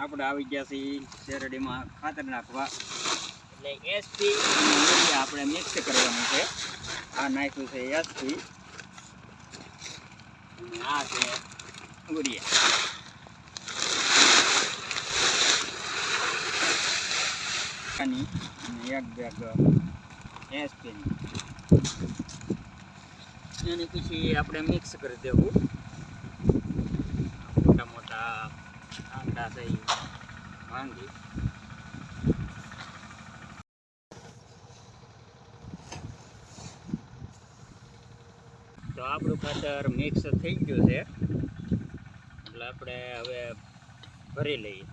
આપણે આવી ગયા છીએ શેરડીમાં ખાતર નાખવા. એટલે એસપી અને યુરિયા આપણે મિક્સ કરવાનું છે. આ નાખ્યું છે એસપી અને આ છે યુરિયા. અને એક બેગ એસપીની એની પછી આપણે મિક્સ કરી દેવું. મોટા મોટા આંડા છે વાંગી. તો આપણું ખાતર મિક્સ થઈ ગયું છે એટલે આપણે હવે ભરી લઈએ.